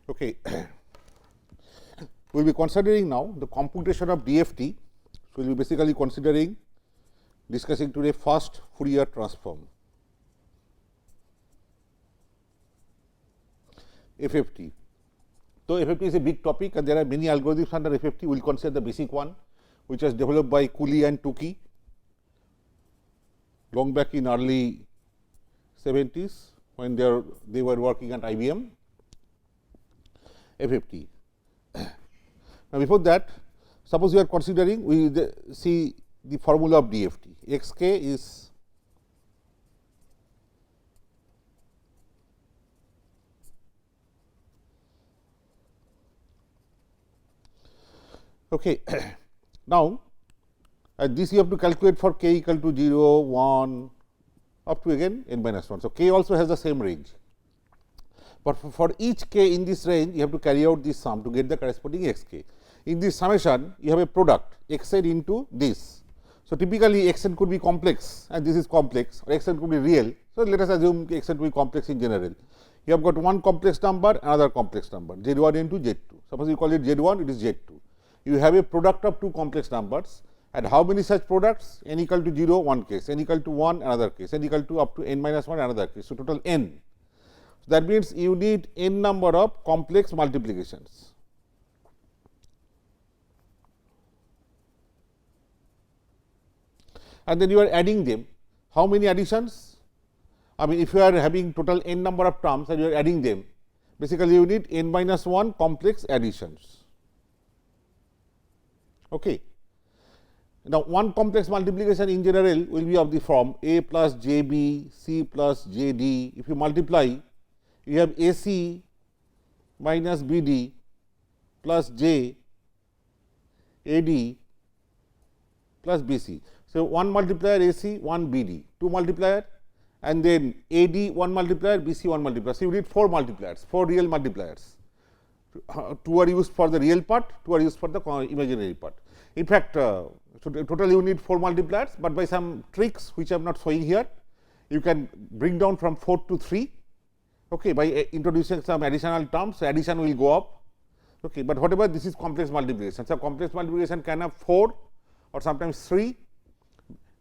Okay. We will be considering now the computation of DFT. So, we will be basically discussing today first Fourier transform, FFT. So, FFT is a big topic and there are many algorithms under FFT. We will consider the basic one, which was developed by Cooley and Tukey long back in early 70s when they were working at IBM. FFT. Now, before that, suppose we are considering, we see the formula of DFT. Xk is okay. Now, this you have to calculate for k equal to 0, 1 up to again n minus 1. So, k also has the same range, but for each k in this range you have to carry out this sum to get the corresponding xk. In this summation you have a product xn into this. So, typically xn could be complex and this is complex, or xn could be real. So, let us assume xn to be complex in general. You have got one complex number, another complex number, z1 into z2. Suppose you call it z1, it is z2. You have a product of two complex numbers, and how many such products? N equal to 0, one case, n equal to 1, another case, n equal to up to n minus 1, another case. So, total n. So, that means you need n number of complex multiplications. And then you are adding them. How many additions? I mean, if you are having total n number of terms and you are adding them, basically you need n minus 1 complex additions. Okay. Now, one complex multiplication in general will be of the form a plus jb, c plus jd. If you multiply, you have ac minus bd plus j ad plus bc. So, one multiplier AC, one BD, two multiplier, and then AD one multiplier, BC one multiplier. So, you need four multipliers, four real multipliers. Two are used for the real part, two are used for the imaginary part. In fact, totally you need four multipliers, but by some tricks which I am not showing here, you can bring down from 4 to 3, okay, by introducing some additional terms. So, addition will go up, okay, but whatever, this is complex multiplication. So, complex multiplication can have 4 or sometimes 3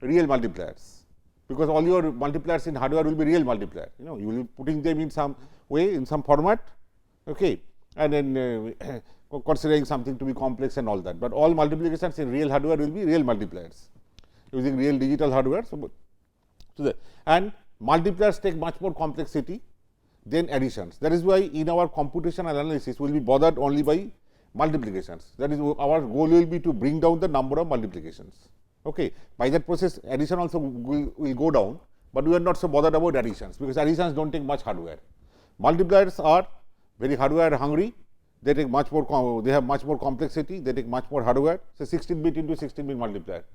real multipliers, because all your multipliers in hardware will be real multiplier. You know, you will be putting them in some way, in some format, okay, and then considering something to be complex and all that. But all multiplications in real hardware will be real multipliers using real digital hardware. And multipliers take much more complexity than additions. That is why in our computational analysis we will be bothered only by multiplications. That is, our goal will be to bring down the number of multiplications. Okay. By that process, addition also will go down, but we are not so bothered about additions, because additions do not take much hardware. Multipliers are very hardware hungry, they take much more, they have much more complexity, they take much more hardware. So, 16-bit into 16-bit multiplier.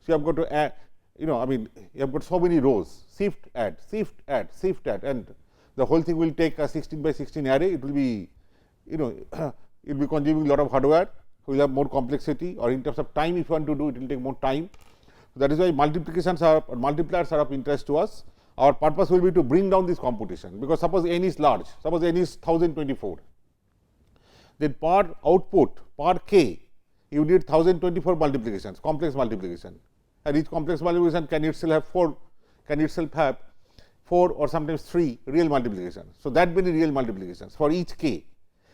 So, you have got to add, you know, I mean, you have got so many rows, shift, add, shift, add, shift, add, and the whole thing will take a 16 by 16 array. It will be, you know, it will be consuming a lot of hardware. We will have more complexity, or in terms of time, if you want to do, it will take more time. So, that is why multiplications are, or multipliers are of interest to us. Our purpose will be to bring down this computation, because suppose n is large, suppose n is 1024, then per output, per k, you need 1024 multiplications, complex multiplication, and each complex multiplication can itself have 4 or sometimes 3 real multiplications. So, that many real multiplications for each k.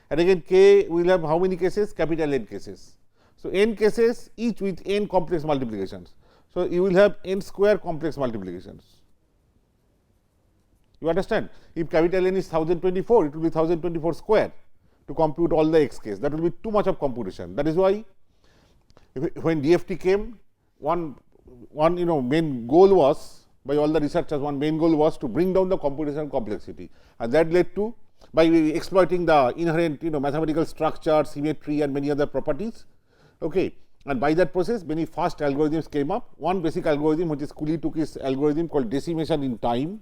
And again, k will have how many cases? Capital N cases. So, n cases each with n complex multiplications. So, you will have n square complex multiplications. You understand? If capital N is 1024, it will be 1024 square to compute all the x case. That will be too much of computation. That is why when DFT came, one main goal was, by all the researchers, one main goal was to bring down the computational complexity, and that led to, by exploiting the inherent mathematical structure, symmetry, and many other properties. Okay. And by that process, many fast algorithms came up. One basic algorithm, which is Cooley-Tukey's algorithm, called decimation in time.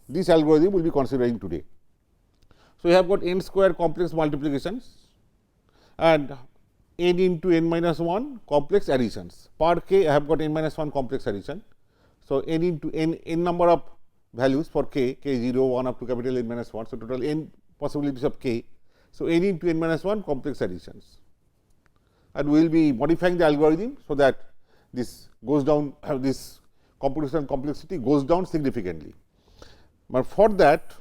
This algorithm will be considering today. So, we have got n square complex multiplications and n into n minus 1 complex additions. Per k, I have got n minus 1 complex addition. So, n into n number of values for k 0, 1 up to capital N minus 1. So, total n possibilities of k. So, n into n minus 1 complex additions, and we will be modifying the algorithm, so that this goes down, this computational complexity goes down significantly. But for that,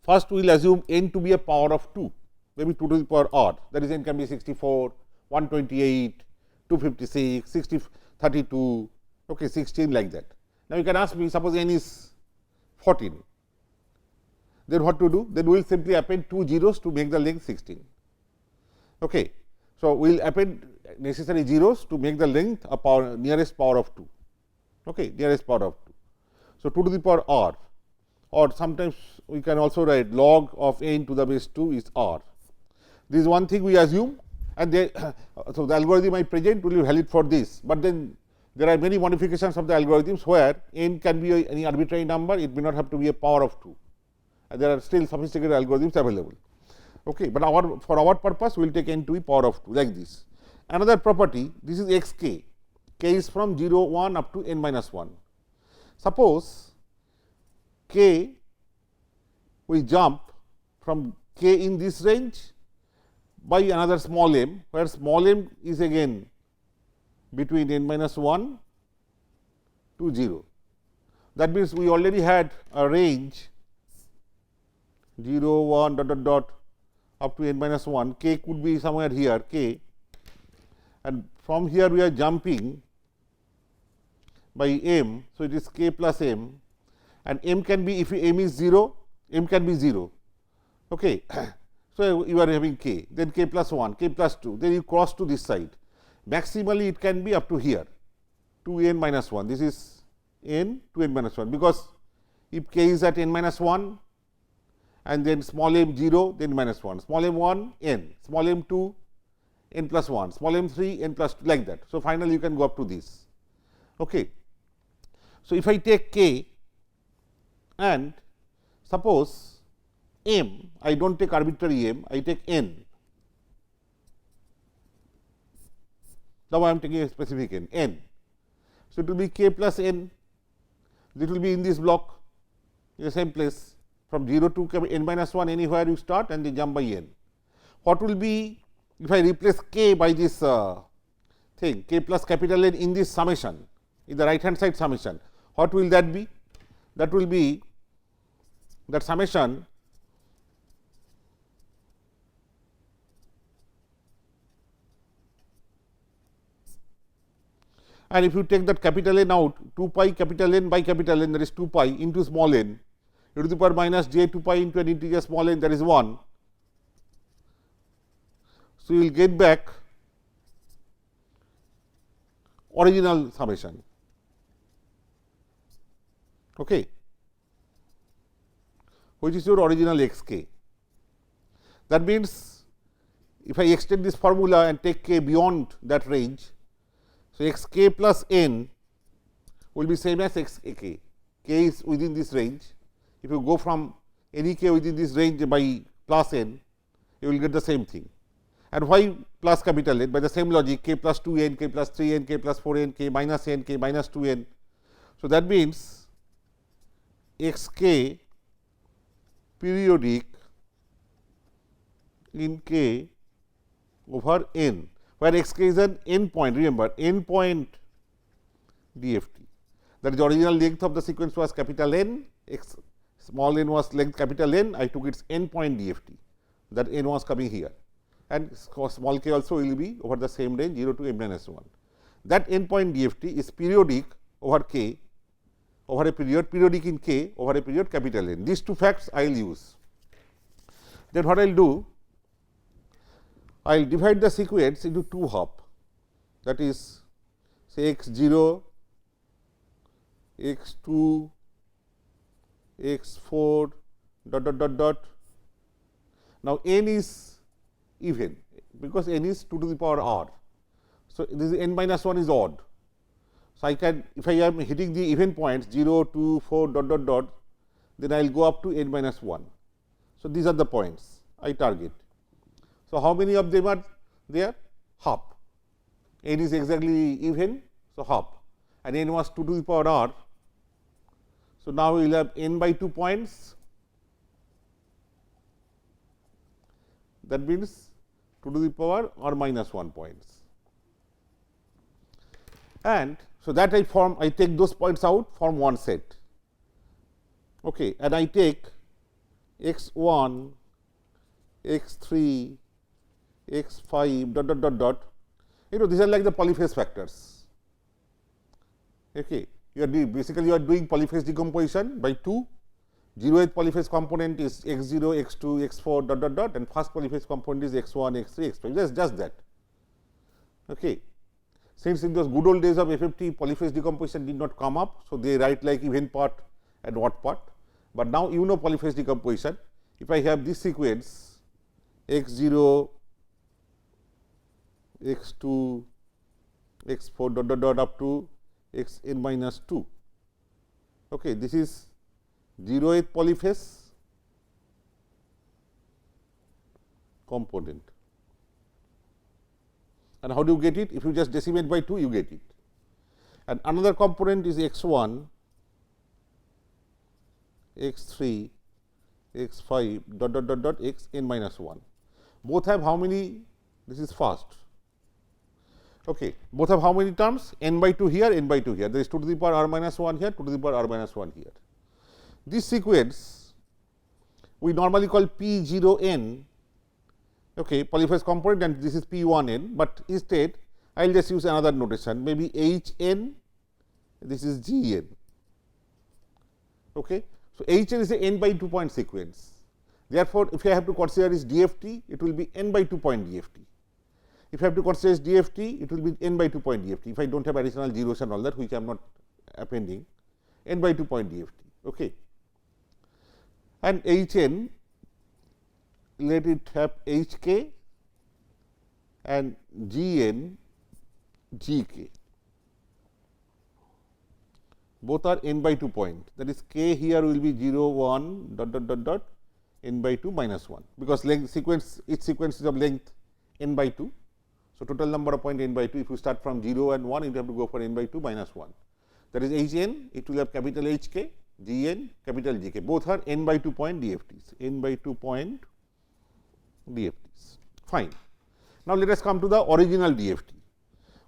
first we will assume n to be a power of 2, maybe 2 to the power r, that is n can be 64, 128, 256, 60, 32, okay, 16, like that. Now, you can ask me, suppose n is 14, then what to do? Then we will simply append 2 zeros to make the length 16. Okay. So, we will append necessary zeros to make the length a power nearest power of 2, okay, nearest power of 2. So, 2 to the power r, or sometimes we can also write log of n to the base 2 is r. This is one thing we assume, and so the algorithm I present will be valid for this, but then there are many modifications of the algorithms where n can be any arbitrary number, it may not have to be a power of 2, and there are still sophisticated algorithms available. Okay, but for our purpose we will take n to the power of 2, like this. Another property, this is x k, k is from 0, 1 up to n minus 1. Suppose k, we jump from k in this range by another small m, where small m is again between n minus 1 to 0. That means, we already had a range 0, 1 dot dot dot up to n minus 1, k could be somewhere here k, and from here we are jumping by m. So, it is k plus m, and m can be, if m is 0, m can be 0. Okay. So, you are having k, then k plus 1, k plus 2, then you cross to this side. Maximally it can be up to here, to n minus 1, this is n to n minus 1, because if k is at n minus 1, and then small m 0, then minus 1, small m 1, n, small m 2, n plus 1, small m 3, n plus 2, like that. So, finally, you can go up to this. Okay. So, if I take k and suppose m, I do not take arbitrary m, I take n. Now, I am taking a specific n. So, it will be k plus n, it will be in this block, in the same place, from 0 to n minus 1, anywhere you start and then jump by n. What will be, if I replace k by this thing, k plus capital N in this summation, in the right hand side summation, what will that be? That will be that summation and if you take that capital N out, 2 pi capital N by capital N, that is 2 pi into small n, e to the power minus j 2 pi into an integer small n, that is 1. So, you will get back original summation. Okay. Which is your original x k. That means, if I extend this formula and take k beyond that range, so x k plus n will be same as x k. K is within this range. If you go from any k within this range by plus n, you will get the same thing. And why plus capital N? By the same logic, k plus 2 n, k plus 3 n, k plus 4 n, k minus 2 n. So, that means, x k periodic in k over n, where x k is an n point, remember n point DFT. That is, the original length of the sequence was capital N, x small n was length capital N, I took its n point DFT, that n was coming here, and small k also will be over the same range 0 to m minus 1. That n point DFT is periodic over k over a period, periodic in k over a period capital N. These two facts I will use. Then what I will do? I will divide the sequence into two hop, that is, say x 0, x 2, x 4 dot dot dot dot. Now, n is even, because n is 2 to the power r. So, this n minus 1 is odd. So, I can, if I am hitting the even points 0, 2, 4 dot dot dot, then I will go up to n minus 1. So, these are the points I target. So, how many of them are there? Half. N is exactly even, so half, and n was 2 to the power r. So, now we will have n by 2 points, that means 2 to the power r minus 1 points. And so, that I take those points out, form one set, okay, and I take x 1, x 3, x 5 dot dot dot dot, these are like the polyphase factors. Okay. You are basically you are doing polyphase decomposition by 2. 0th polyphase component is x 0, x 2, x 4 dot dot dot, and first polyphase component is x 1, x 3, x 5. Just that. Okay. Since in those good old days of FFT, polyphase decomposition did not come up, so they write like even part and odd part. But now you know polyphase decomposition. If I have this sequence x 0, x 2, x 4 dot dot dot up to x n minus 2. Okay, this is 0th polyphase component. And how do you get it? If you just decimate by 2, you get it. And another component is x 1, x 3, x 5 dot dot dot dot x n minus 1. Both have how many? This is first. Okay. Both have how many terms? N by 2 here, n by 2 here. There is 2 to the power r minus 1 here, 2 to the power r minus 1 here. This sequence we normally call P 0 n, okay, polyphase component, and this is P 1 n, but instead I will just use another notation, maybe H n, this is G n. Okay. So, H n is a n by 2 point sequence. Therefore, if I have to consider is DFT, it will be n by 2 point DFT. If I have to consider as DFT, it will be n by 2 point DFT. If I do not have additional zeros and all that, which I am not appending, n by 2 point DFT. Okay. And H n, let it have H k and G n G k. Both are n by 2 point. That is, k here will be 0 1 dot dot dot dot n by 2 minus 1, because length sequence, each sequence is of length n by 2. So, total number of point n by 2, if you start from 0 and 1, you have to go for n by 2 minus 1. That is H n, it will have capital H k, G n, capital G k. Both are n by 2 point DFTs, n by 2 point DFTs. Fine. Now, let us come to the original DFT.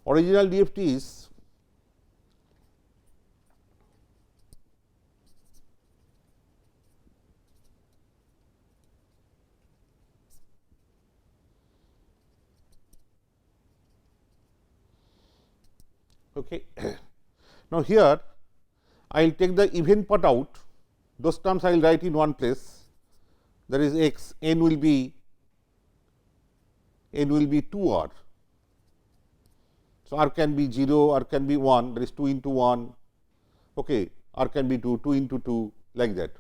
Original DFT is okay. Now, here I will take the even part out, those terms I will write in one place, that is x, n will be 2 r. So, r can be 0, r can be 1, that is 2 into 1, okay. R can be 2, 2 into 2, like that.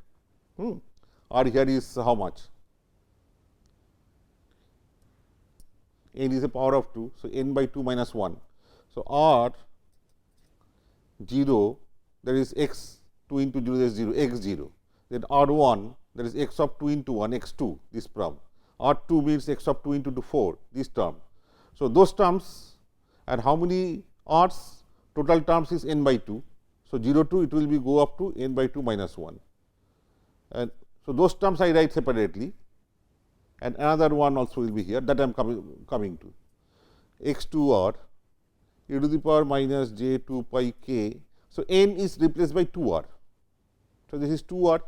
R here is how much? N is a power of 2, so n by 2 minus 1. So, r 0, that is x 2 into 0, that is 0, x 0. Then r 1, that is x of 2 into 1, x 2, this term. R 2 means x of 2 into 4, this term. So, those terms, and how many r's? Total terms is n by 2. So, 0 to it will be go up to n by 2 minus 1. And so, those terms I write separately, and another one also will be here, that I am coming to. X 2 r e to the power minus j 2 pi k. So, n is replaced by 2 r. So, this is 2 r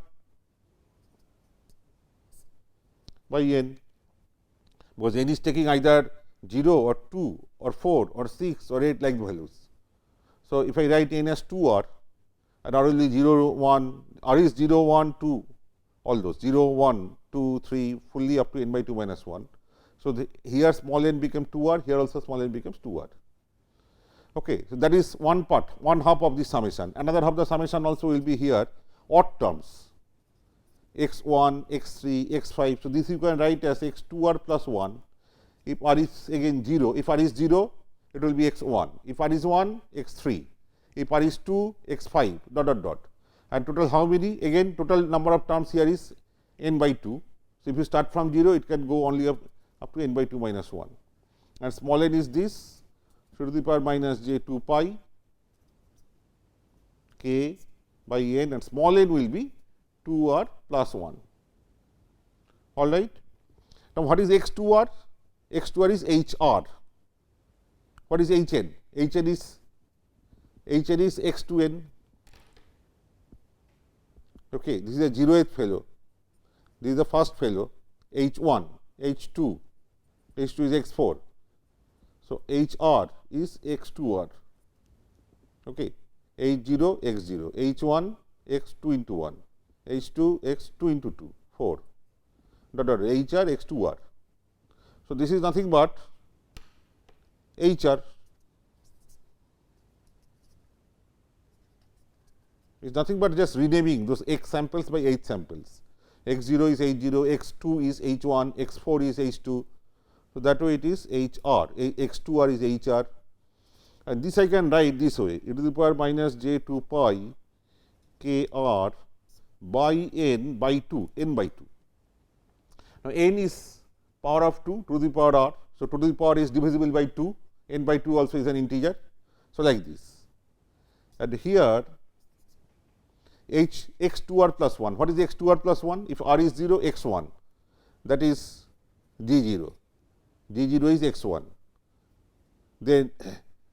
by n, because n is taking either 0 or 2 or 4 or 6 or 8 like values. So, if I write n as 2 r and r will be 0 1, r is 0 1 2, all those 0 1 2 3 fully up to n by 2 minus 1. So, here small n becomes 2 r, here also small n becomes 2 r. Okay. So, that is one part, one half of the summation. Another half of the summation also will be here odd terms, x 1, x 3, x 5. So, this you can write as x 2 r plus 1. If r is again 0, if r is 0, it will be x 1. If r is 1, x 3. If r is 2, x 5 dot dot dot. And total how many? Again total number of terms here is n by 2. So, if you start from 0, it can go only up to n by 2 minus 1. And small n is this, so to the power minus j 2 pi k by n, and small n will be 2r plus 1. All right. Now, what is x 2r? X 2r is hr. What is hn? Hn is x 2n. Okay, this is a 0th fellow. This is the first fellow, h1, h2, h2 is x4. So, hr is x2r. Okay, h0, x0, h1, x2 into 1, h2, x2 into 2, 4, dot dot, hr, x2r. So, this is nothing but hr. It is nothing but just renaming those x samples by h samples. X0 is h0, x2 is h1, x4 is h2. So, that way it is hr, x2r is hr, and this I can write this way, e to the power minus j 2 pi kr by n by 2, n by 2. Now, n is power of 2 to the power r. So, 2 to the power is divisible by 2, n by 2 also is an integer. So, like this, and here h x 2r plus 1. What is x 2r plus 1? If r is 0, x 1, that is g 0, g 0 is x 1, then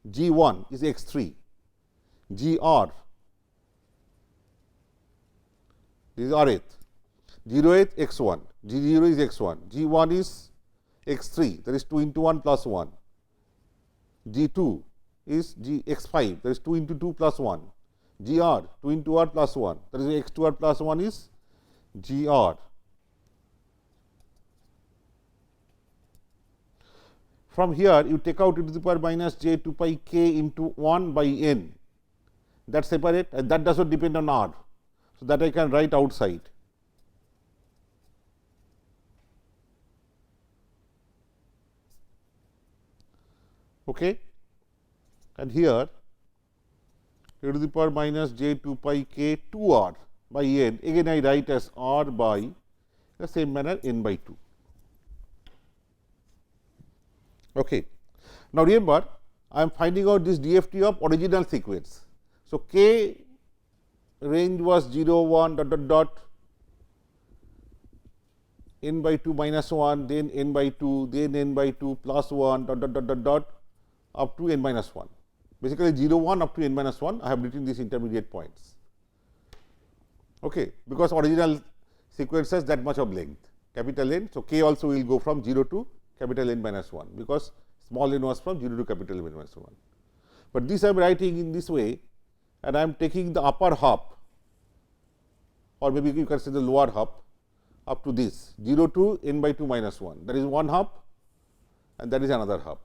g 1 is x 3, g r, this is rth, 0th x 1, g 0 is x 1, g 1 is x 3, that is 2 into 1 plus 1, g 2 is g x 5, that is 2 into 2 plus 1, g r 2 into r plus 1, that is x 2 r plus 1 is g r. From here you take out e to the power minus j 2 pi k into 1 by n, that separate, and that does not depend on r. So, that I can write outside. Okay. And here e to the power minus j 2 pi k 2 r by n, again I write as r by the same manner n by 2. Okay. Now, remember I am finding out this DFT of original sequence. So, k range was 0 1 dot dot dot n by 2 minus 1, then n by 2, then n by 2 plus 1 dot dot dot dot dot up to n minus 1. Basically 0 1 up to n minus 1, I have written these intermediate points. Okay, because original sequence has that much of length, capital N. So, k also will go from 0 to capital N minus 1, because small n was from 0 to capital N minus 1. But this I am writing in this way, and I am taking the upper hop, or maybe you can say the lower hop, up to this 0 to n by 2 minus 1, that is one hop, and that is another hop.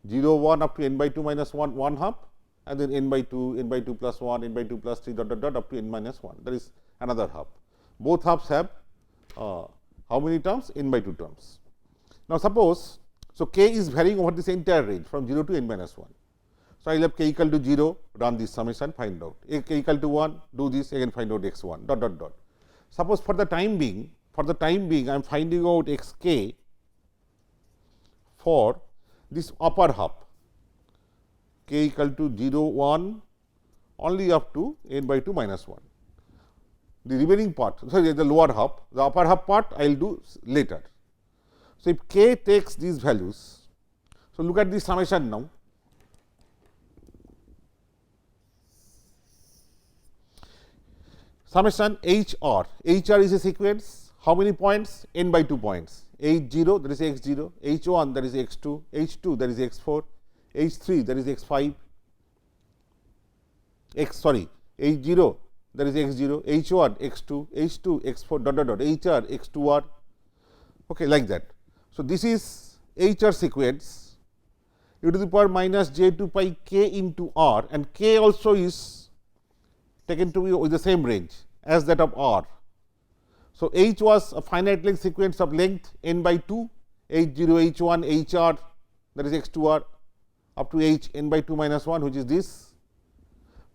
0 1 up to n by 2 minus 1, one hop, and then n by 2 plus 1, n by 2 plus 3 dot dot dot up to n minus 1, that is another hop. Both hops have how many terms? N by 2 terms. Now, suppose, so k is varying over this entire range from 0 to n minus 1. So, I will have k equal to 0, run this summation, find out, k equal to 1, do this, again find out x 1 dot dot dot. Suppose for the time being I am finding out x k for this upper hop, k equal to 0 1 only up to n by 2 minus 1. The remaining part, sorry, the lower hop, the upper hop part I will do later. So, if k takes these values, so look at this summation now. Summation hr, hr is a sequence, how many points? N by 2 points, h0 that is x0, h1 that is x2, h2 that is x4, h3 that is x5, h0 that is x0, h1 x2, h2 x4 dot dot dot, hr x2r, okay, like that. So, this is hr sequence e to the power minus j 2 pi k into r, and k also is taken to be with the same range as that of r. So, h was a finite length sequence of length n by 2, h0, h1, hr that is x2r up to h n by 2 minus 1, which is this.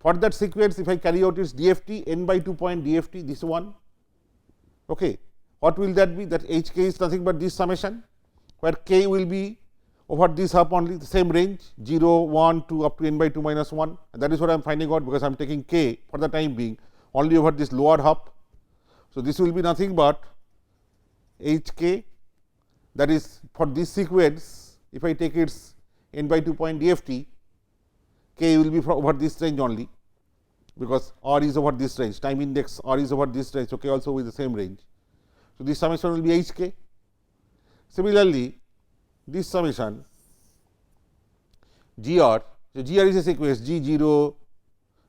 For that sequence, if I carry out its DFT, n by 2 point DFT, this one, okay. What will that be? That h k is nothing but this summation, where k will be over this hop only, the same range 0, 1, 2 up to n by 2 minus 1, and that is what I am finding out, because I am taking k for the time being only over this lower half. So, this will be nothing but h k, that is for this sequence, if I take its n by 2 point DFT, k will be over this range only, because r is over this range, time index r is over this range. So, k also with the same range. So, this summation will be h k. Similarly, this summation g r, so g r is a sequence g 0,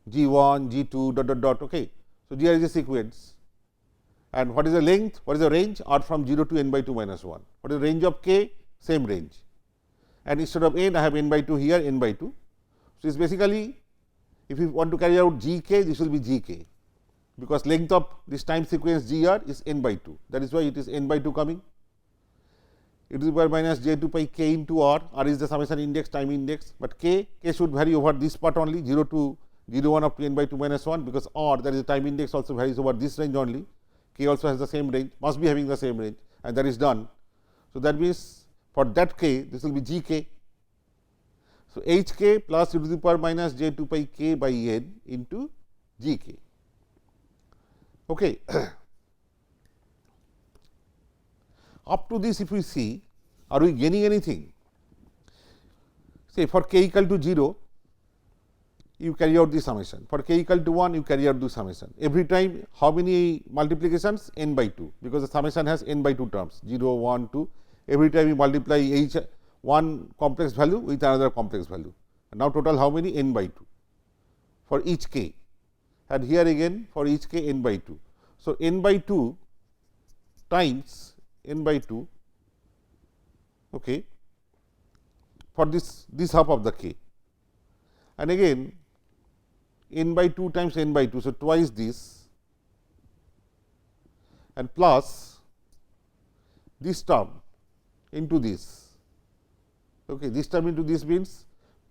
g 1, g 2 dot dot dot. Okay. So, g r is a sequence, and what is the length? What is the range? R from 0 to n by 2 minus 1. What is the range of k? Same range, and instead of n I have n by 2 here, n by 2. So, it is basically, if you want to carry out g k, this will be g k, because length of this time sequence g r is n by 2. That is why it is n by 2 coming. E to the power minus j 2 pi k into r. R is the summation index, time index, but k should vary over this part only, 0 to 0 1 up to n by 2 minus 1, because r, that is the time index, also varies over this range only. K also has the same range, must be having the same range, and that is done. So, that means for that k, this will be g k. So, h k plus e to the power minus j 2 pi k by n into g k. Okay. Up to this, if we see, are we gaining anything? Say for k equal to 0, you carry out the summation. For k equal to 1, you carry out the summation. Every time, how many multiplications? N by 2, because the summation has n by 2 terms, 0, 1, 2. Every time you multiply each one complex value with another complex value. And now, total how many? N by 2 for each k, and here again for each k n by 2. So, n by 2 times n by 2, okay, for this half of the k, and again n by 2 times n by 2. So, twice this, and plus this term into this. Okay, this term into this means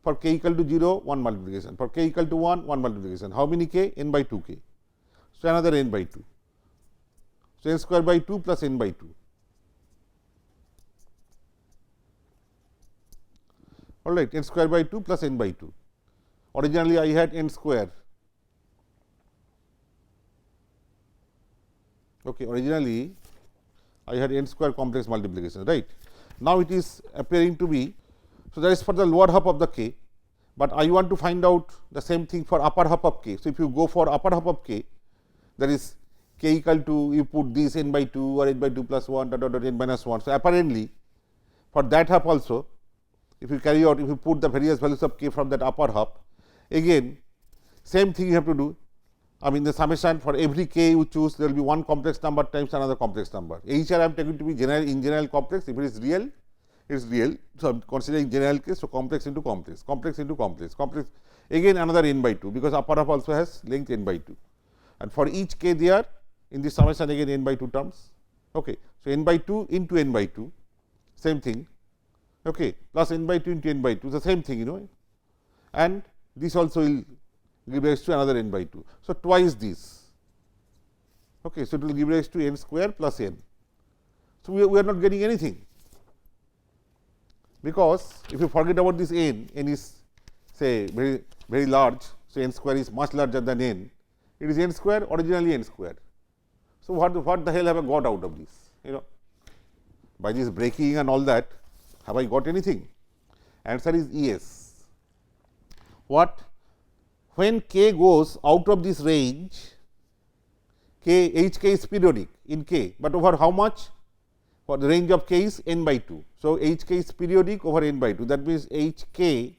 for k equal to 0, 1 multiplication, for k equal to 1, 1 multiplication. How many k? N by 2 k. So, another n by 2. So, n square by 2 plus n by 2. All right, n square by 2 plus n by 2. Originally, I had n square. Okay, originally, I had n square complex multiplication, right. Now, it is appearing to be, so that is for the lower half of the k, but I want to find out the same thing for upper half of k. So, if you go for upper half of k, that is k equal to, you put this n by 2 or n by 2 plus 1 dot dot dot n minus 1. So, apparently, for that half also, if you carry out, if you put the various values of k from that upper half, again same thing you have to do. I mean, the summation for every k you choose, there will be one complex number times another complex number. Each I am taking to be general, in general complex. If it is real, it is real. So, I am considering general case. So, complex into complex, complex into complex, complex, again another n by 2, because upper half also has length n by 2, and for each k there in this summation again n by 2 terms. Okay. So, n by 2 into n by 2, same thing, okay, plus n by 2 into n by 2, the same thing, you know, and this also will give rise to another n by 2. So, twice this. Okay. So, it will give rise to n square plus n. So, we are not getting anything, because if you forget about this n is say very large. So, n square is much larger than n. It is n square, originally n square. So, what the hell have I got out of this? You know, by this breaking and all that, have I got anything? Answer is yes. What? When k goes out of this range, h k is periodic in k, but over how much? For the range of k is n by 2. So, h k is periodic over n by 2. That means, h k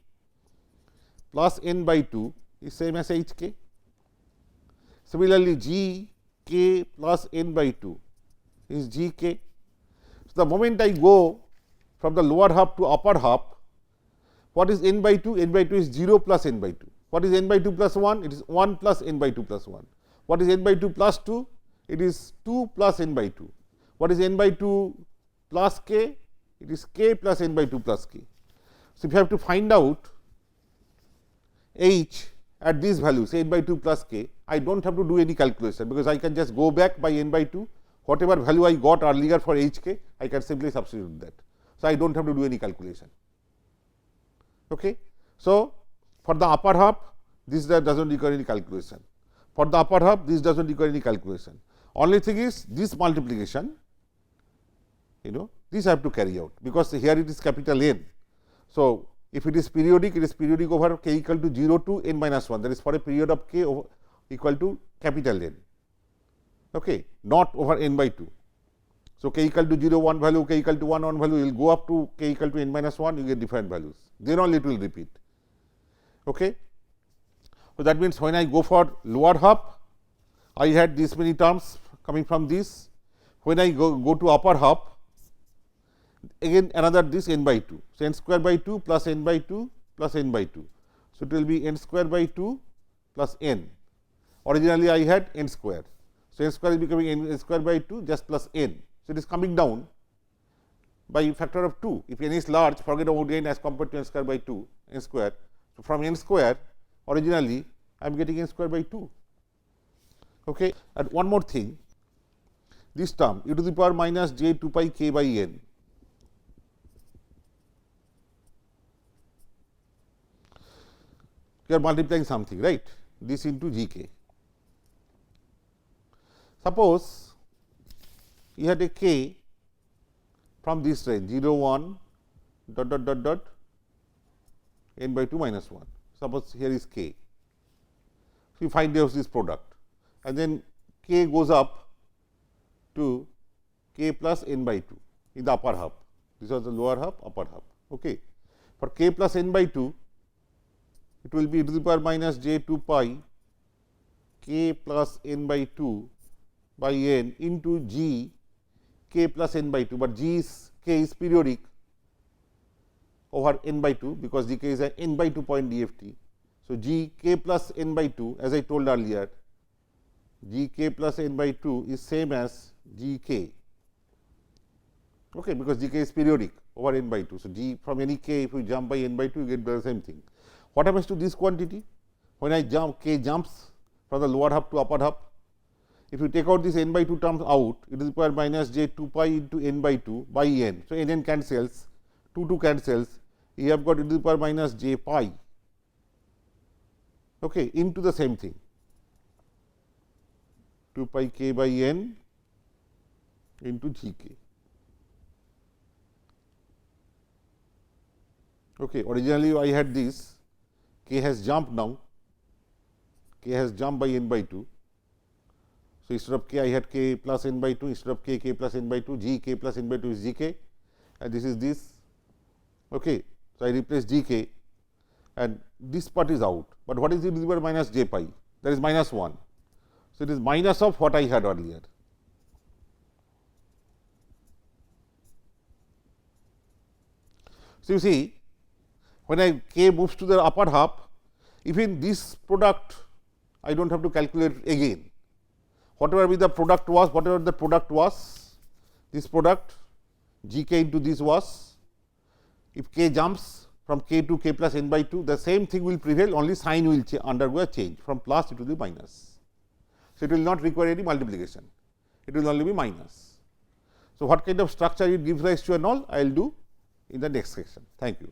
plus n by 2 is same as h k. Similarly, g k plus n by 2 is g k. So, the moment I go from the lower half to upper half, what is n by 2? N by 2 is 0 plus n by 2. What is n by 2 plus 1? It is 1 plus n by 2 plus 1. What is n by 2 plus 2? It is 2 plus n by 2. What is n by 2 plus k? It is k plus n by 2 plus k. So, if you have to find out h at these values n by 2 plus k, I do not have to do any calculation, because I can just go back by n by 2, whatever value I got earlier for h k, I can simply substitute that. So, I do not have to do any calculation. Okay. So, for the upper half, this does not require any calculation. For the upper half, this does not require any calculation. Only thing is this multiplication, this I have to carry out, because here it is capital N. So, if it is periodic over k equal to 0 to n minus 1, that is for a period of k equal to capital N, okay, not over n by 2. So, k equal to 0 one value, k equal to 1 one value, you will go up to k equal to n minus 1, you get different values, then only it will repeat. Okay. So, that means when I go for lower half, I had this many terms coming from this. When I go to upper half, again another this n by 2. So, n square by 2 plus n by 2 plus n by 2. So, it will be n square by 2 plus n. Originally, I had n square. So, n square is becoming n square by 2 just plus n. So, it is coming down by factor of 2. If n is large, forget about n as compared to n square by 2, n square. So, from n square, originally I am getting n square by 2. Okay. And one more thing, this term e to the power minus j 2 pi k by n. You are multiplying something, right, this into g k. Suppose you had a k from this range 0 1 dot dot dot dot n by 2 minus 1. Suppose here is k. So, you find out this product, and then k goes up to k plus n by 2 in the upper half. This was the lower half, upper half. Okay. For k plus n by 2, it will be e to the power minus j 2 pi k plus n by 2 by n into g k plus n by 2, but k is periodic over n by 2, because g k is an n by 2 point DFT. So, g k plus n by 2, as I told earlier, g k plus n by 2 is same as g k, okay, because g k is periodic over n by 2. So, g from any k, if you jump by n by 2, you get the same thing. What happens to this quantity? When I jump, k jumps from the lower half to upper half. If you take out this n by 2 terms out, it is the power minus j 2 pi into n by 2 by n. So, n cancels, 2 cancels, you have got e to the power minus j pi, okay, into the same thing, 2 pi k by n into g k. Okay. Originally, I had this, k has jumped now, k has jumped by n by 2. So, instead of k, I had k plus n by 2, instead of k plus n by 2, g k plus n by 2 is g k, and this is this. Okay. So, I replace g k, and this part is out, but what is e to the power minus j pi? That is minus 1. So, it is minus of what I had earlier. So, you see, when I k moves to the upper half, even this product I do not have to calculate again. Whatever the product was, this product g k into this was, if k jumps from k to k plus n by 2, the same thing will prevail, only sign will undergo a change from plus to the minus. So, it will not require any multiplication, it will only be minus. So, what kind of structure it gives rise to and all, I will do in the next section. Thank you.